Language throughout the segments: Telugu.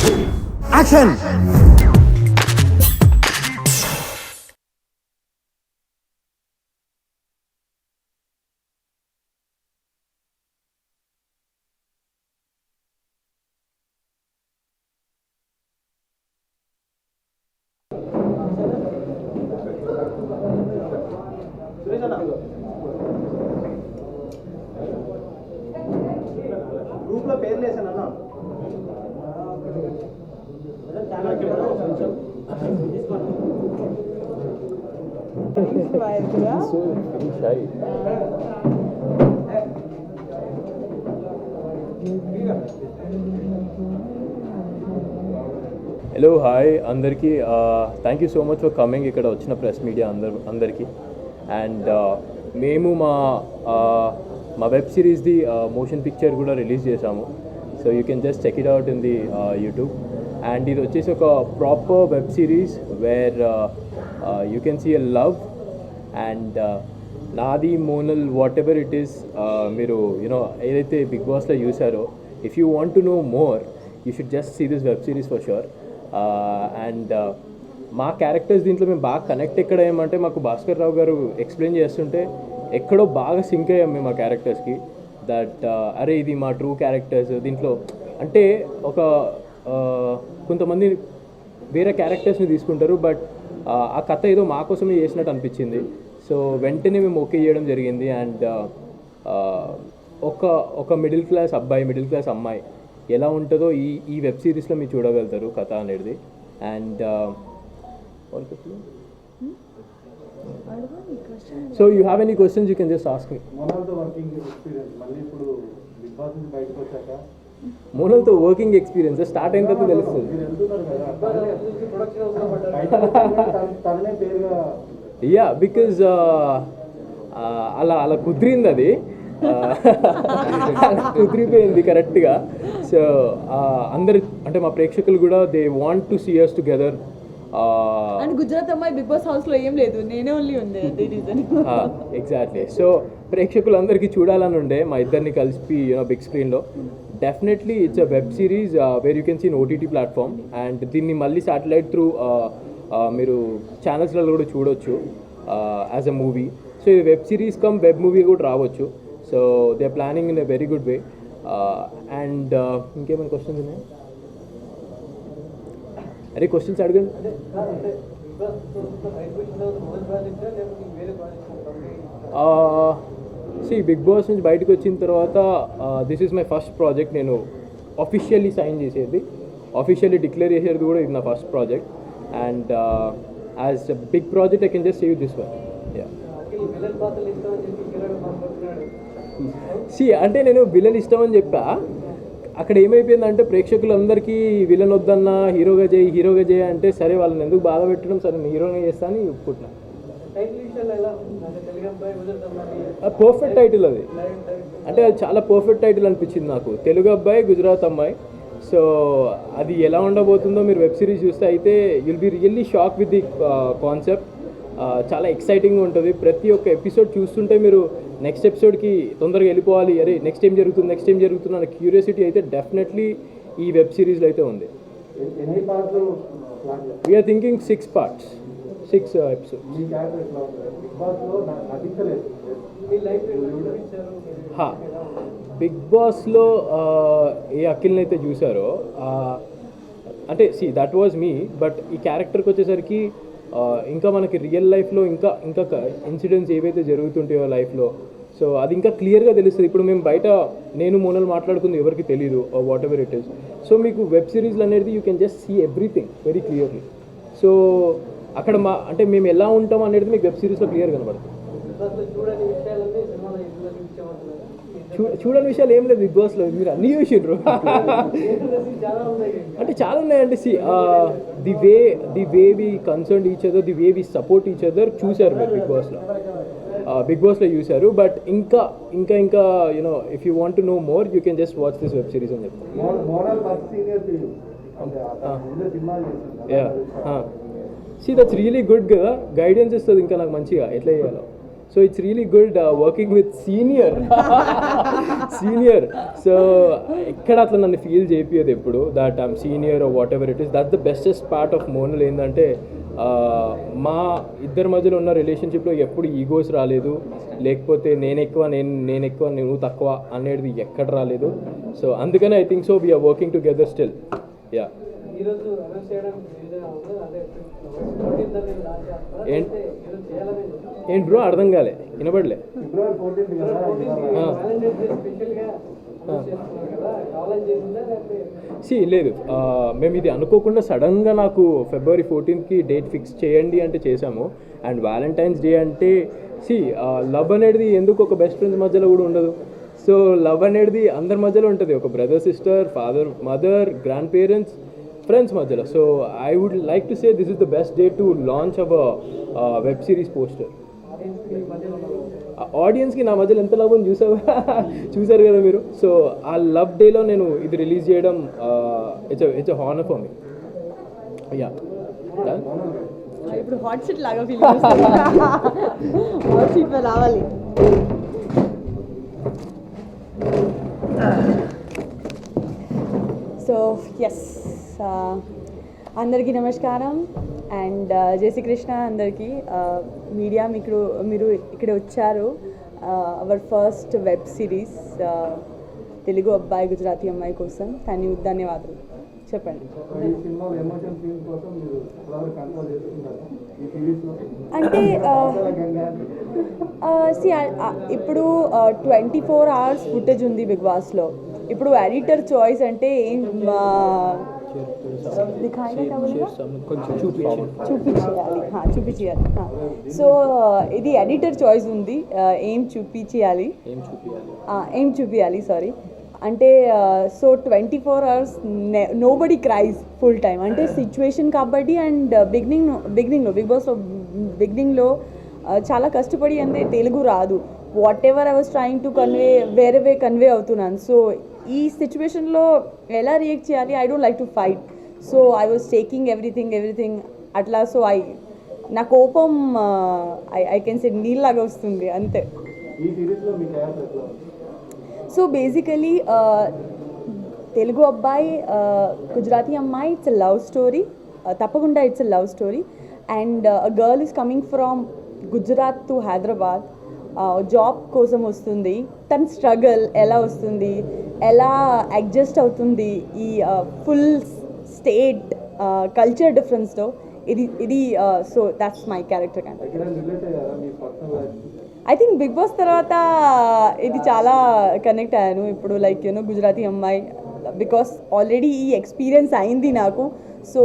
యాక్షన్. గ్రూప్లో పేర్లు వేసానన్నా హలో హాయ్ అందరికీ thank you so much for coming ఇక్కడ వచ్చిన ప్రెస్ మీడియా అందరికీ అండ్ మేము మా వెబ్ సిరీస్ది మోషన్ పిక్చర్ కూడా రిలీజ్ చేసాము so you can just check it out in the YouTube and ఇది వచ్చేసి ఒక proper web series where you can see a love and నాది Monal whatever it is మీరు యూనో ఏదైతే బిగ్ బాస్లో చూసారో if you want to know more you should just see this web series for sure and మా క్యారెక్టర్స్ దీంట్లో మేము బాగా కనెక్ట్ ఎక్కడ అయ్యామంటే మాకు భాస్కర్ రావు గారు ఎక్స్ప్లెయిన్ చేస్తుంటే ఎక్కడో బాగా సింక్ అయ్యాం మేము ఆ క్యారెక్టర్స్కి దట్ అరే ఇది మా ట్రూ క్యారెక్టర్స్ దీంట్లో అంటే ఒక కొంతమంది వేరే క్యారెక్టర్స్ని తీసుకుంటారు బట్ ఆ కథ ఏదో మా కోసమే చేసినట్టు అనిపించింది సో వెంటనే మేము ఓకే చేయడం జరిగింది అండ్ ఒక మిడిల్ క్లాస్ అబ్బాయి మిడిల్ క్లాస్ అమ్మాయి ఎలా ఉంటుందో ఈ వెబ్ సిరీస్లో మీరు చూడగలుగుతారు కథ అనేది and so you have any questions you can just ask me. మోనల్తో వర్కింగ్ ఎక్స్పీరియన్స్ స్టార్ట్ అయిన తర్వాత తెలుస్తుంది. యా బికాజ్ అలా కుదిరింది అది కుదిరిపోయింది కరెక్ట్గా సో అందరు అంటే మా ప్రేక్షకులు కూడా they want to see us together and Gujarat అమ్మాయి బిగ్ బాస్ హౌస్లో ఏం లేదు నేనే ఓన్లీ ఉంది అదే రీజన్ ఎగ్జాక్ట్లీ సో ప్రేక్షకులందరికీ చూడాలని ఉండే మా ఇద్దరిని కలిపి యూనో బిగ్ స్క్రీన్లో definitely it's a web series where you can see in OTT platform and దీన్ని మళ్ళీ శాటిలైట్ త్రూ మీరు ఛానల్స్లలో కూడా చూడొచ్చు యాజ్ అ మూవీ సో ఇది web series come web movie కూడా రావచ్చు so they are planning in a very good way and ఇంకేమైనా క్వశ్చన్స్ ఉన్నాయి అరే క్వశ్చన్స్ అడగండి. బిగ్ బాస్ నుంచి బయటకు వచ్చిన తర్వాత this is my first project నేను ఆఫీషియల్లీ సైన్ చేసేది ఆఫీషియల్లీ డిక్లేర్ చేసేది కూడా ఇది నా first project and as a big project I can just save this one. అంటే నేను విలన్ ఇష్టం అని చెప్పా అక్కడ ఏమైపోయిందంటే ప్రేక్షకులందరికీ విలన్ వద్దన్నా హీరోగా చేయి అంటే సరే వాళ్ళని ఎందుకు బాధ పెట్టడం సరే నేను హీరోగా చేస్తాను ఒప్పుకుంటున్నా. పర్ఫెక్ట్ టైటిల్ అది అంటే అది చాలా పర్ఫెక్ట్ టైటిల్ అనిపించింది నాకు తెలుగు అబ్బాయి గుజరాత్ అమ్మాయి సో అది ఎలా ఉండబోతుందో మీరు వెబ్ సిరీస్ చూస్తే అయితే you'll be really shock with the concept చాలా ఎక్సైటింగ్గా ఉంటుంది ప్రతి ఒక్క ఎపిసోడ్ చూస్తుంటే మీరు నెక్స్ట్ ఎపిసోడ్కి తొందరగా వెళ్ళిపోవాలి అరే నెక్స్ట్ ఏం జరుగుతుంది అన్న క్యూరియాసిటీ అయితే డెఫినెట్లీ ఈ వెబ్ సిరీస్లో అయితే ఉంది. We are thinking 6 parts 6 episodes. Bigg బాస్లో ఏ అఖిల్ని అయితే చూసారో అంటే దట్ వాజ్ మీ బట్ ఈ క్యారెక్టర్కి వచ్చేసరికి ఇంకా మనకి రియల్ లైఫ్లో ఇంకా ఇన్సిడెంట్స్ ఏవైతే జరుగుతుంటాయో లైఫ్లో సో అది ఇంకా క్లియర్గా తెలుస్తుంది. ఇప్పుడు మేము బయట నేను మోనల్ మాట్లాడుకుంది ఎవరికి తెలియదు whatever it is so మీకు వెబ్ సిరీస్లు అనేది you can just see everything very clearly so అక్కడ అంటే మేము ఎలా ఉంటాం అనేది మీకు వెబ్ సిరీస్లో క్లియర్ కనబడుతుంది. చూడని విషయాలు ఏం లేదు బిగ్ బాస్లో మీరు అన్నీ చూసిండ్రు అంటే చాలా ఉన్నాయండి. The way we concern each other the way we support each other చూశారు మీరు బిగ్ బాస్లో చూశారు బట్ ఇంకా you know if you want to know more you can just watch this web series అని చెప్తాను. దట్స్ రియలీ గుడ్ కదా గైడెన్స్ ఇస్తుంది ఇంకా నాకు మంచిగా ఎట్లా చేయాలో so it's really good working with senior. So ఎక్కడ అట్లా నన్ను ఫీల్ చేపియదు ఎప్పుడు that I'm senior whatever it is. That's the bestest part of Monal ఏంటంటే మా ఇద్దరి మధ్యలో ఉన్న రిలేషన్షిప్లో ఎప్పుడు ఈగోస్ రాలేదు, లేకపోతే నేను ఎక్కువ నువ్వు తక్కువ అనేది ఎక్కడ రాలేదు. సో అందుకనే I think so we are working together still. Yeah. ఏంటి బ్రో అర్థం కాలే, వినపడలే. లేదు, మేము ఇది అనుకోకుండా సడన్గా నాకు February 14th డేట్ ఫిక్స్ చేయండి అంటే చేసాము. అండ్ వ్యాలంటైన్స్ డే అంటే లవ్ అనేది ఎందుకు ఒక బెస్ట్ ఫ్రెండ్స్ మధ్యలో కూడా ఉండదు. సో లవ్ అనేది అందరి మధ్యలో ఉంటుంది, ఒక brother sister, father mother, grandparents, friends మధ్యలో. So I would like to say this is the best day to launch our web series poster. ఆడియన్స్కి నా మధ్యలో ఎంత లవ్ ఉంది చూసారు కదా మీరు. సో ఆ లవ్ డేలో నేను ఇది రిలీజ్ చేయడం it's honour for me. Yeah. ఇప్పుడు హాట్ సీట్ లాగా ఫీల్ హాట్ సీట్ రావాలి. సో ఎస్, అందరికీ నమస్కారం అండ్ జై శ్రీ కృష్ణ అందరికీ. మీడియా మీరు ఇక్కడ వచ్చారు. Our first web series Telugu అబ్బాయి గుజరాతీ అమ్మాయి కోసం ధన్యవాదాలు. చెప్పండి. అంటే ఇప్పుడు 24 hours ఫుటేజ్ ఉంది బిగ్ బాస్లో. ఇప్పుడు ఎడిటర్ చాయిస్ అంటే ఏం చూపించేయాలి. సో ఇది ఎడిటర్ చాయిస్ ఉంది, ఏం చూపించాలి సారీ. అంటే so 24 hours nobody cries full time అంటే సిచ్యువేషన్ కాబట్టి. అండ్ బిగినింగ్లో బిగ్ బాస్లో బిగినింగ్లో చాలా కష్టపడి అంటే తెలుగు రాదు. Whatever I was trying to వేరే కన్వే అవుతున్నాను. సో ఈ సిచ్యువేషన్లో ఎలా రియాక్ట్ చేయాలి, I don't like to fight. So I was taking everything అట్లా. సో నా కోపం ఐ కెన్ సే నీళ్ళలాగా వస్తుంది అంతే. సో బేసికలీ తెలుగు అబ్బాయి గుజరాతీ అమ్మాయి ఇట్స్ ఎ లవ్ స్టోరీ. తప్పకుండా it's a love story. And a girl is coming from Gujarat to Hyderabad. Job కోసం వస్తుంది. తన స్ట్రగల్ ఎలా వస్తుంది, ఎలా అడ్జస్ట్ అవుతుంది ఈ ఫుల్ స్టేట్ కల్చర్ డిఫరెన్స్తో. ఇది so that's my character. I think Bigg Boss తర్వాత ఇది చాలా కనెక్ట్ అయ్యాను ఇప్పుడు. లైక్ గుజరాతీ అమ్మాయి బికాస్ ఆల్రెడీ ఈ ఎక్స్పీరియన్స్ అయింది నాకు. సో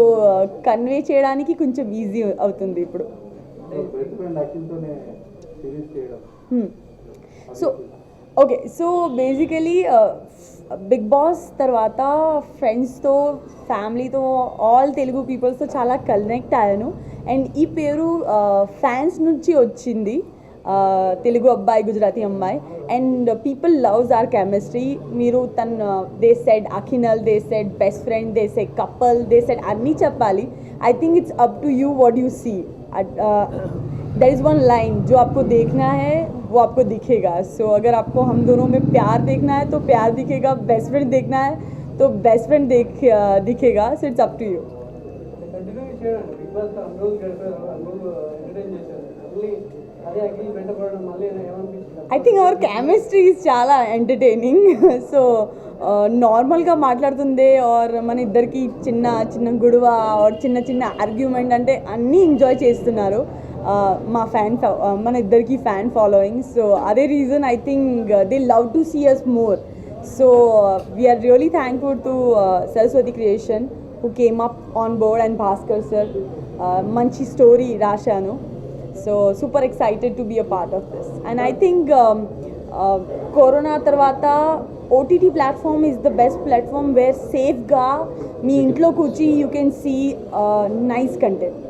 కన్వే చేయడానికి కొంచెం ఈజీ అవుతుంది ఇప్పుడు. So okay, so basically Bigg Boss తర్వాత ఫ్రెండ్స్తో, ఫ్యామిలీతో, ఆల్ తెలుగు పీపుల్స్తో చాలా కనెక్ట్ అయ్యాను. అండ్ ఈ పేరు ఫ్యాన్స్ నుంచి వచ్చింది, తెలుగు అబ్బాయి గుజరాతీ అమ్మాయి. And people loves our chemistry. మీరు దే సెడ్ అఖినల్, they said best friend, they said couple, they said అన్నీ చెప్పాలి. I think it's up to you what you see. There is one line जो आपको देखना है वो आपको दिखेगा. सो अगर आपको हम दोनों में प्यार देखना है तो प्यार दिखेगा, बेस्ट फ्रेंड देखना है तो बेस्ट फ्रेंड दिखेगा. So it's up to you. I think our chemistry is చాలా ఎంటర్టైనింగ్. సో నార్మల్గా మాట్లాడుతుందే ఆర్ మన ఇద్దరికి చిన్న గొడవ ఆర్ చిన్న ఆర్గ్యుమెంట్ అంటే అన్నీ ఎంజాయ్ చేస్తున్నారు మన ఇద్దరికి ఫ్యాన్ ఫాలోయింగ్. సో అదే reason I think they love to see us more. So we are really thankful to Saraswati creation who came up on board and Bhaskar sir. మంచి స్టోరీ రాశాను. So super excited to be a part of this. And I think corona తర్వాత OTT platform is the best platform where సేఫ్గా మీ ఇంట్లో కూర్చి you can see nice content.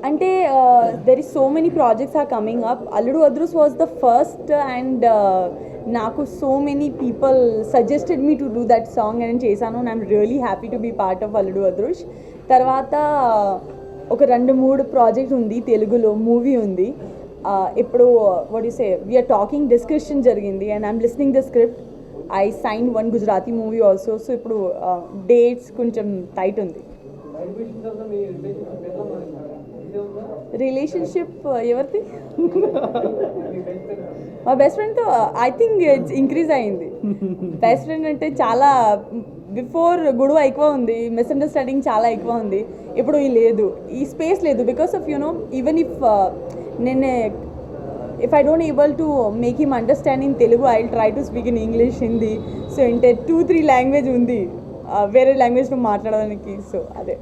అంటే there is so many projects are coming up. Alludu Adrus was the first and నాకు so many people suggested me to do that song అని చేశాను and I'm really happy to be part of Alludu Adhurs. తర్వాత ఒక 2-3 ప్రాజెక్ట్ ఉంది, తెలుగులో మూవీ ఉంది. ఇప్పుడు what you say we are talking, discussion జరిగింది and I'm listening the script. I sign 1 Gujarati movie also. So ఇప్పుడు డేట్స్ కొంచెం టైట్ ఉంది. రిలేషన్షిప్ ఎవరిది? మా బెస్ట్ ఫ్రెండ్తో ఐ థింక్ ఇట్స్ ఇంక్రీజ్ అయింది. బెస్ట్ ఫ్రెండ్ అంటే చాలా బిఫోర్ గొడవ ఎక్కువ ఉంది, మిస్అండర్స్టాండింగ్ చాలా ఎక్కువ ఉంది. ఇప్పుడు ఈ లేదు, ఈ స్పేస్ లేదు. బికాస్ ఆఫ్ ఈవెన్ నేను if I don't able to make him understand in Telugu, I'll try to speak in English, Hindi. So 2-3 language ఉంది వేరే లాంగ్వేజ్లో మాట్లాడడానికి. సో అదే.